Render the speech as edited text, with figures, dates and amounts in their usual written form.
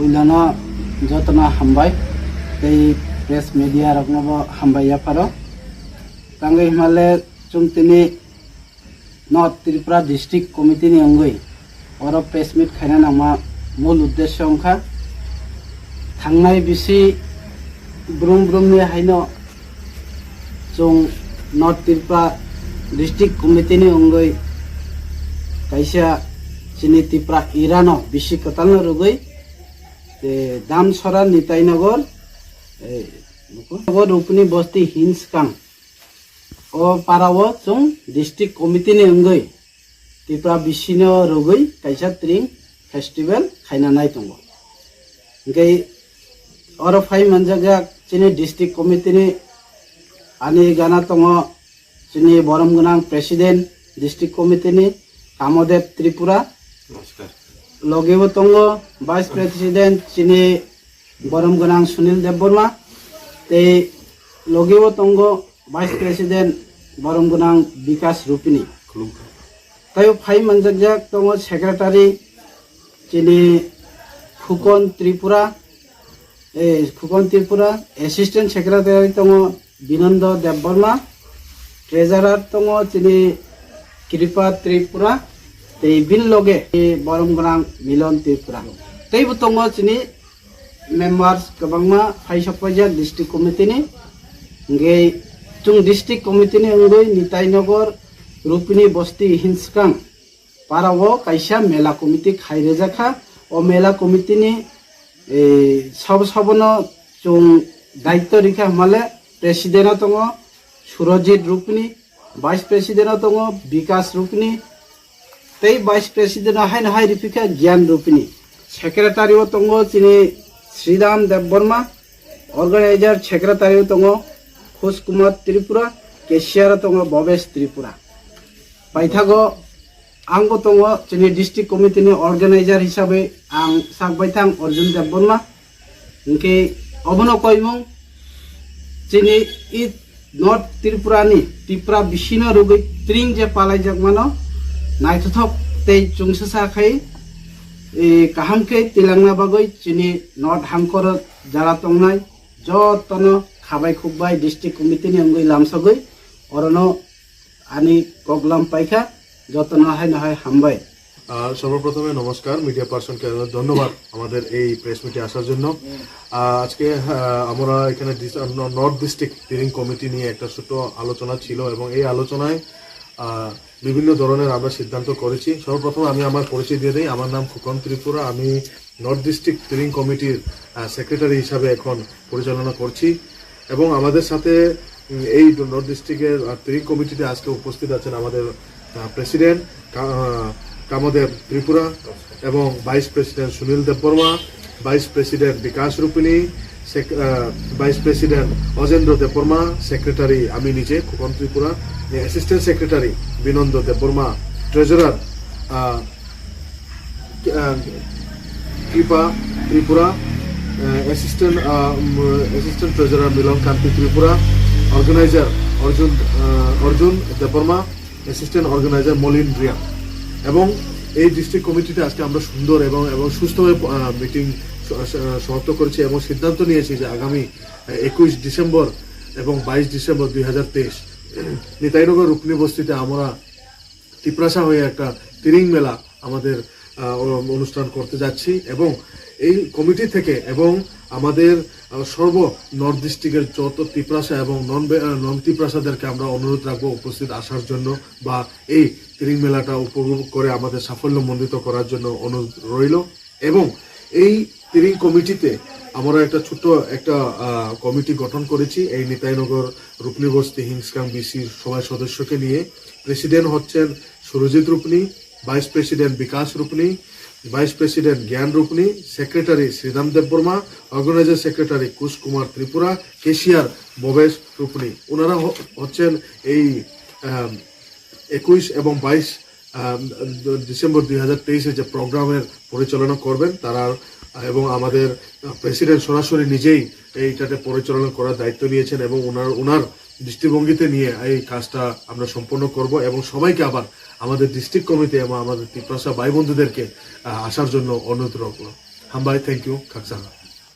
उइलाना जतना हामबाय तै प्रेस मीडिया रकमबो हामबाय फारो तांगे हिमालय चुंगतिनि नॉर्थ त्रिपुरा डिस्ट्रिक्ट कमिटी नि अंगै और प्रेस मीट खाना नामा मूल उद्देश्य अंखा थांनाय बिसि ब्रुम ब्रुमनि हायनो जों नॉर्थ त्रिपुरा डिस्ट्रिक्ट कमिटी नि अंगै कायसा चिनि त्रिपुरा इरानो बिसि कताल रुगै ते दाम सरा निताईनगर नगर उपनि बस्ती हिंसकां ओ पाराव जों डिस्ट्रिक्ट कमिटी नि अंगै त्रिपुरा बिसिनो रुगै कायसा ट्रिं फेस्टिवल खायना नाय दंगो गै और फाइ मनजागा चिनि डिस्ट्रिक्ट कमिटी नि आनि गाना दंगो चिनि बरम गोनां प्रेसिडेंट डिस्ट्रिक्ट कमिटी नि कामदेव त्रिपुरा नमस्कार लगेबो दंगो वाइस प्रेसिडेंट चिनि बरम गोनां सुनील देवबर्मा ते लगेबो दंगो वाइस प्रेसिडेंट बरम गोनां विकास रूपिनी तायो फाइ मनजागा दंगो सेक्रेटारि चिनि खुकन त्रिपुरा एसिस्टेंट सेक्रेटारि दंगो बिनंद देवबर्मा ट्रेजारार दंगो चिनि कृपा त्रिपुरा ते बिन लगे बरम गोनां मिलन त्रिपुरा तैबो दंगो चिनि मेम्बार्स गोबांमा फाइ सफाइजा डिस्ट्रिक्ट कमिटी नि गे जों डिस्ट्रिक्ट कमिटी नि अंगै निताईनगर रूपिनी बस्ती हिंसकां पाराव कायसा मेला कमिटी खायरेजाखा ओ मेला कमिटी नि सबनो जों दायित्व रेखा हमाले प्रेसिडेंट दंगो सुरजित रूपिनी वाइस प्रेसिडेंट दंगो विकास रूपिनी तै वाइस प्रेसिडेंट हाय हाय रिपिका ज्ञान रूपिनी सेक्रेटारि दंगो चिनि श्रीराम देवबर्मा ऑर्गेनाइजर सेक्रेटारि दंगो खुश कुमार त्रिपुरा केशियर दंगो भवेश त्रिपुरा बायथागो आंबो दंगो चिनि डिस्ट्रिक्ट कमिटी नि ऑर्गेनाइजर हिसाबै आं साकबायथां अर्जुन देवबर्मा इनके अबनो कयमुं चिनि इ नॉर्थ त्रिपुरा नि त्रिपुरा बिसिनो रुगै ट्रिं जे पालायजाक मानो नायथथक तै चुंगसाखाय काहामके तिलांना बागै चिनि नॉर्थ हांकर जारा तंनाय जतनो खाबाय खुबाय डिस्ट्रिक्ट कमिटी नि अंगै लामसगै अरनो आनि प्रग्राम पाइखा যতনা হয় না হয় হামবাই সর্বপ্রথমে নমস্কার মিডিয়া পার্সনকে ধন্যবাদ আমাদের এই প্রেস মিটে আসার জন্য আজকে আমরা এখানে নর্থ ডিস্ট্রিক্ট স্টিয়ারিং কমিটি নিয়ে একটা ছোট আলোচনা ছিল এবং এই আলোচনায় বিভিন্ন ধরনের আমরা সিদ্ধান্ত করেছি সর্বপ্রথম আমি আমার পরিচয় দিয়ে দেই আমার নাম ফুকন ত্রিপুরা আমি নর্থ ডিস্ট্রিক্ট স্টিয়ারিং কমিটির সেক্রেটারি হিসাবে এখন পরিচালনা করছি এবং আমাদের সাথে এই নর্থ ডিস্ট্রিক্টের স্টিয়ারিং কমিটিতে আজকে উপস্থিত আছেন আমাদের প্রেসিডেন্ট কামদেব ত্রিপুরা এবং vice president Sunil Debbarma vice president Bikash Rupini vice president Ajendra Debbarma secretary আমি নিজে Khukan Tripura assistant secretary Binanda Debbarma treasurer Kripa Tripura assistant treasurer Milan Kanti Tripura organiser Arjun Debbarma assistant organiser Malin Riya এবং এই ডিস্ট্রিক্ট কমিটিতে আজকে আমরা সুন্দর এবং সুস্থভাবে মিটিং সমাপ্ত করেছি এবং সিদ্ধান্ত নিয়েছি যে আগামী 21 ডিসেম্বর এবং 22 ডিসেম্বর 2023 নিতাইনগর রূপনী বস্তিতে আমরা ত্রিপ্রাসা হয়ে একটা তিরিং মেলা আমাদের অনুষ্ঠান করতে যাচ্ছি এবং এই কমিটি থেকে এবং আমাদের সর্ব নর্থ ডিস্ট্রিক্টের যত ত্রিপ্রাসা এবং নন ত্রিপ্রাসাদেরকে আমরা অনুরোধ রাখবো উপস্থিত আসার জন্য বা এই তিরিং মেলাটা উপভোগ করে আমাদের সাফল্যমণ্ডিত করার জন্য অনুরোধ রইল এবং এই তিরিং কমিটিতে আমরা একটা ছোট্ট একটা কমিটি গঠন করেছি এই নিতাইনগর রূপনী বস্তি হিংসকাং বিসির সবাই সদস্যকে নিয়ে প্রেসিডেন্ট হচ্ছেন Surajit Rupini vice president Bikash Rupini vice president Gyan Rupini secretary Shriram Debbarma organiser secretary Kush Kumar Tripura cashier Bhabesh Rupini ওনারা হচ্ছেন এই 21 এবং 22 ডিসেম্বর 2023 যে প্রোগ্রামের পরিচালনা করবেন তারা এবং আমাদের প্রেসিডেন্ট সরাসরি নিজেই এইটাতে পরিচালনা করার দায়িত্ব নিয়েছেন এবং ওনার দৃষ্টিভঙ্গিতে নিয়ে এই কাজটা আমরা সম্পন্ন করব এবং সবাইকে আবার আমাদের ডিস্ট্রিক্ট কমিটি এবং আমাদের ত্রিপ্রাসা ভাই বন্ধুদেরকে আসার জন্য অনুরোধ রাখবো। হামবাই থ্যাংক ইউ খাকসাহা